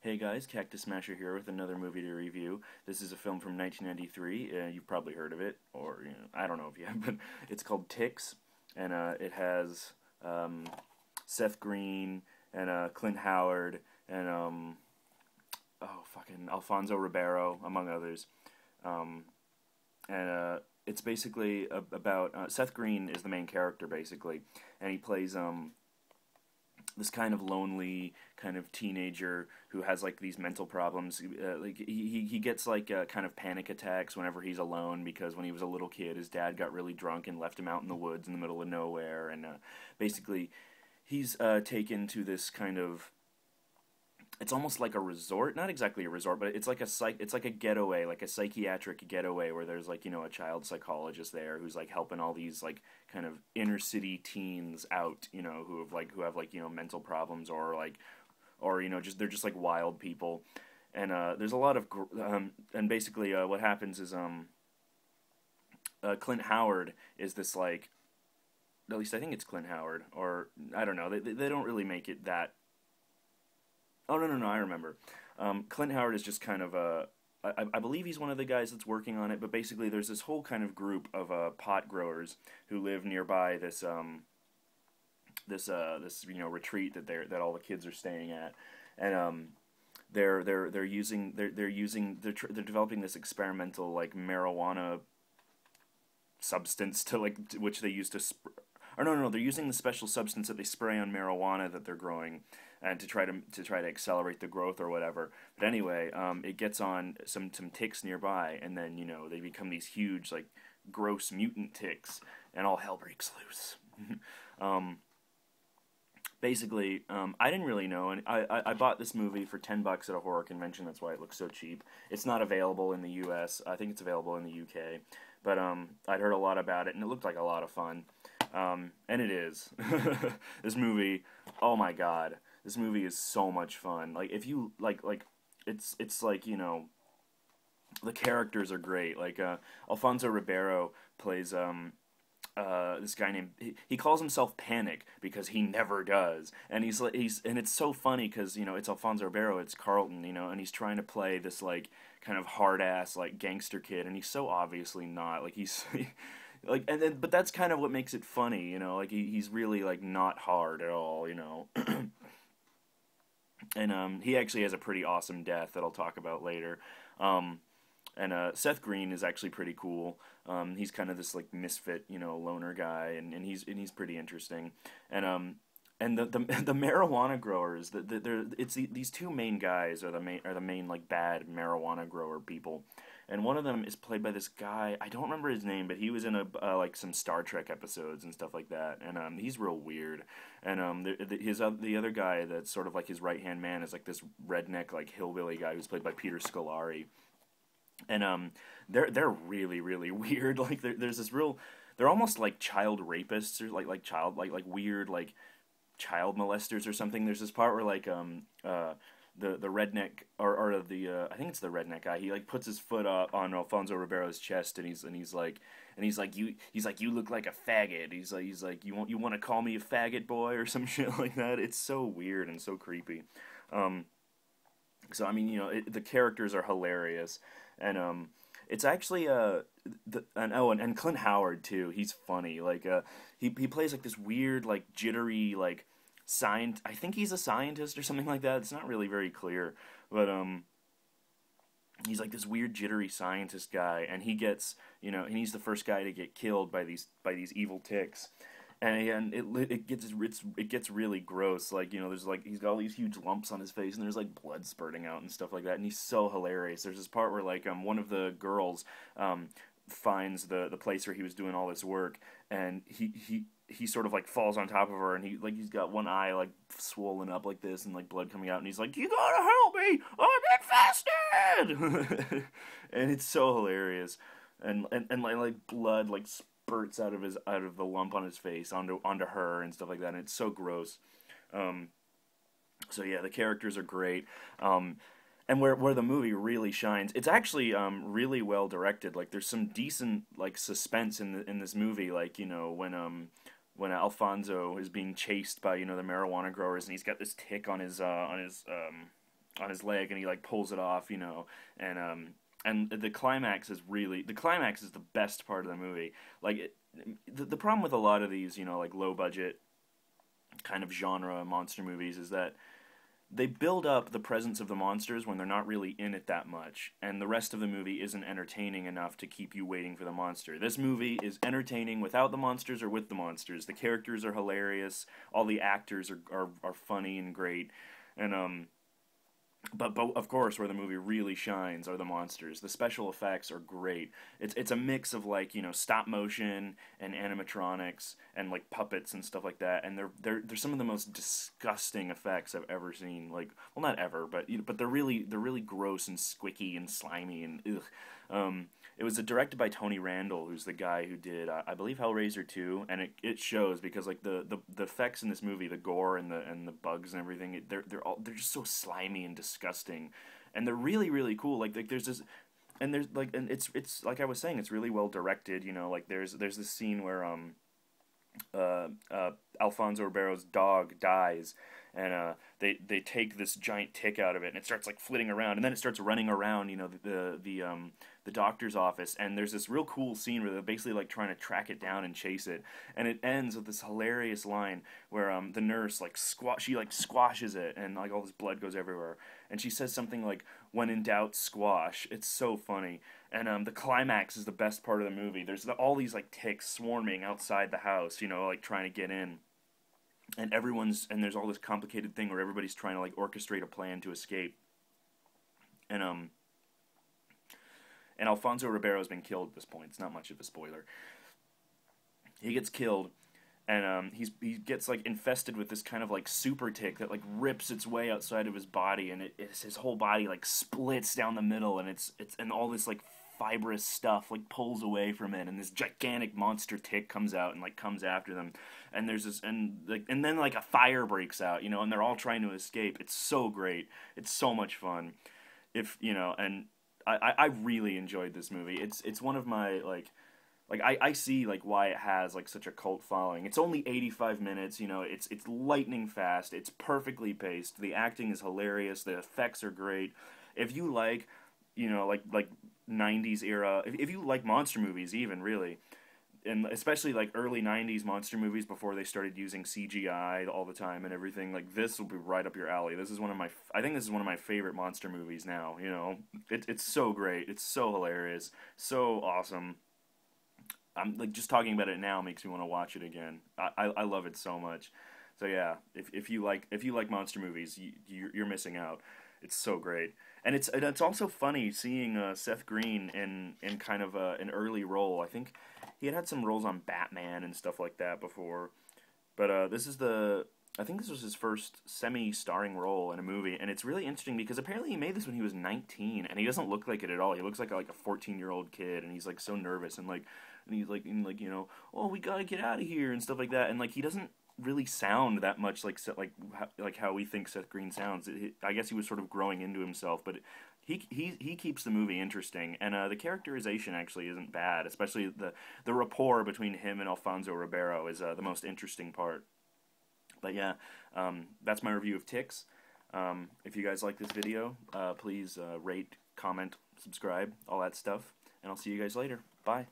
Hey guys, Cactus Smasher here with another movie to review. This is a film from 1993. You've probably heard of it, or I don't know if you have, but it's called Ticks, and it has Seth Green and Clint Howard and fucking Alfonso Ribeiro, among others. Um, and It's basically about Seth Green is the main character basically, and he plays this kind of lonely kind of teenager who has like these mental problems. Like he gets like kind of panic attacks whenever he's alone because when he was a little kid, his dad got really drunk and left him out in the woods in the middle of nowhere, and basically he's taken to this kind of, it's almost like a resort, not exactly a resort, but it's like it's like a getaway, like a psychiatric getaway where there's like, a child psychologist there who's like helping all these like kind of inner city teens out, who have mental problems, or just they're just like wild people. And there's a lot of and basically what happens is Clint Howard is this like, at least I think it's Clint Howard, or I don't know, they don't really make it that. Oh, no, I remember. Clint Howard is just kind of a. I believe he's one of the guys that's working on it, but basically there's this whole kind of group of pot growers who live nearby this retreat that all the kids are staying at, and they're developing this experimental like marijuana substance which they use to or no, they're using the special substance that they spray on marijuana that they're growing, and to try to accelerate the growth or whatever. But anyway, it gets on some ticks nearby, and then they become these huge like gross mutant ticks, and all hell breaks loose. um, Basically, I didn't really know, and I bought this movie for $10 at a horror convention. That's why it looks so cheap. It's not available in the U.S. I think it's available in the U.K. But I'd heard a lot about it, and it looked like a lot of fun. And it is. This movie, oh my god, this movie is so much fun. Like if you it's like the characters are great. Like Alfonso Ribeiro plays this guy named he calls himself Panic because he never does, and and it's so funny because it's Alfonso Ribeiro, it's Carlton, and he's trying to play this like kind of hard ass like gangster kid, and he's so obviously not like he's. Like and then, but that's kind of what makes it funny, like he's really like not hard at all. And he actually has a pretty awesome death that I'll talk about later. Um, and Seth Green is actually pretty cool. He's kind of this like misfit, loner guy, and he's pretty interesting. And the marijuana growers, these two main guys are the main like bad marijuana grower people, and one of them is played by this guy. I don't remember his name, but he was in like some Star Trek episodes and stuff like that, and he's real weird. And the other guy that's sort of like his right hand man is like this redneck like hillbilly guy who's played by Peter Scolari, and they're really really weird. Like there's this real, they're almost like child rapists or like child like weird like child molesters or something. There's this part where like the redneck or the I think it's the redneck guy. He like puts his foot up on Alfonso Ribeiro's chest, and he's like you look like a faggot. He's like you want to call me a faggot boy or some shit like that. It's so weird and so creepy. So I mean the characters are hilarious, and it's actually and Clint Howard too. He's funny. Like he plays like this weird like jittery like I think he's a scientist or something like that. It's not really very clear, but he's like this weird jittery scientist guy, and he gets and he's the first guy to get killed by these evil ticks. And it gets really gross. Like there's like he's got all these huge lumps on his face, and there's like blood spurting out and stuff like that. And he's so hilarious. There's this part where like one of the girls finds the place where he was doing all this work, and he sort of like falls on top of her, and he's got one eye like swollen up like this and like blood coming out, and he's like, "You gotta help me! I'm infested!" And it's so hilarious, and like blood like spurts out of the lump on his face onto her and stuff like that, and it's so gross. So yeah, the characters are great. And where the movie really shines, it's actually really well directed. Like there's some decent like suspense in this movie. Like when Alfonso is being chased by the marijuana growers, and he's got this tick on his on his leg, and he like pulls it off, you know, and the climax is the best part of the movie. Like the problem with a lot of these, you know, like low budget kind of genre monster movies is that they build up the presence of the monsters when they're not really in it that much, and the rest of the movie isn't entertaining enough to keep you waiting for the monster. This movie is entertaining without the monsters or with the monsters. The characters are hilarious, all the actors are funny and great, and but of course, where the movie really shines are the monsters. The special effects are great. It's a mix of, like, you know, stop motion and animatronics and like puppets and stuff like that. And they're some of the most disgusting effects I've ever seen. Like, well, not ever, but but they're really gross and squicky and slimy and ugh. It was directed by Tony Randel, who's the guy who did, I believe, Hellraiser 2, and it shows because, like, the effects in this movie, the gore and the bugs and everything, they're just so slimy and disgusting, and they're really really cool. Like there's this, and it's like I was saying, it's really well directed. You know, like there's this scene where Alfonso Ribeiro's dog dies, and they take this giant tick out of it, and it starts like flitting around, and then it starts running around, you know, the doctor's office, and there's this real cool scene where they're basically like trying to track it down and chase it, and it ends with this hilarious line where the nurse like squashes it, and like all this blood goes everywhere, and she says something like, "When in doubt, squash." It's so funny. And the climax is the best part of the movie. There's all these like ticks swarming outside the house, you know, like trying to get in, and there's all this complicated thing where everybody's trying to like orchestrate a plan to escape, and and Alfonso Ribeiro has been killed at this point. It's not much of a spoiler. He gets killed, and he gets like infested with this kind of like super tick that like rips its way outside of his body, and his whole body like splits down the middle, and and all this like fibrous stuff like pulls away from it, and this gigantic monster tick comes out and like comes after them, and there's this, and then like a fire breaks out, you know, and they're all trying to escape. It's so great. It's so much fun. If you know, and I really enjoyed this movie. It's one of my like I see like why it has like such a cult following. It's only 85 minutes, you know, it's lightning fast, it's perfectly paced, the acting is hilarious, the effects are great. If you like, you know, like 90s era, if you like monster movies even, really, and especially like early 90s monster movies before they started using CGI all the time and everything, like this will be right up your alley. This is I think this is one of my favorite monster movies now, you know. It's so great, it's so hilarious, so awesome. I'm like, just talking about it now makes me want to watch it again. I love it so much. So yeah, if you like monster movies, you're missing out. It's so great, and it's also funny seeing Seth Green in kind of an early role. I think he had some roles on Batman and stuff like that before, but I think this was his first semi-starring role in a movie, and it's really interesting because apparently he made this when he was 19, and he doesn't look like it at all. He looks like a 14-year-old kid, and he's like so nervous and he's like, you know, oh, we gotta get out of here and stuff like that, and like he doesn't really sound that much like how we think Seth Green sounds. I guess he was sort of growing into himself, but he keeps the movie interesting, and the characterization actually isn't bad, especially the rapport between him and Alfonso Ribeiro is the most interesting part. But yeah, that's my review of Ticks. If you guys like this video, please rate, comment, subscribe, all that stuff, and I'll see you guys later. Bye.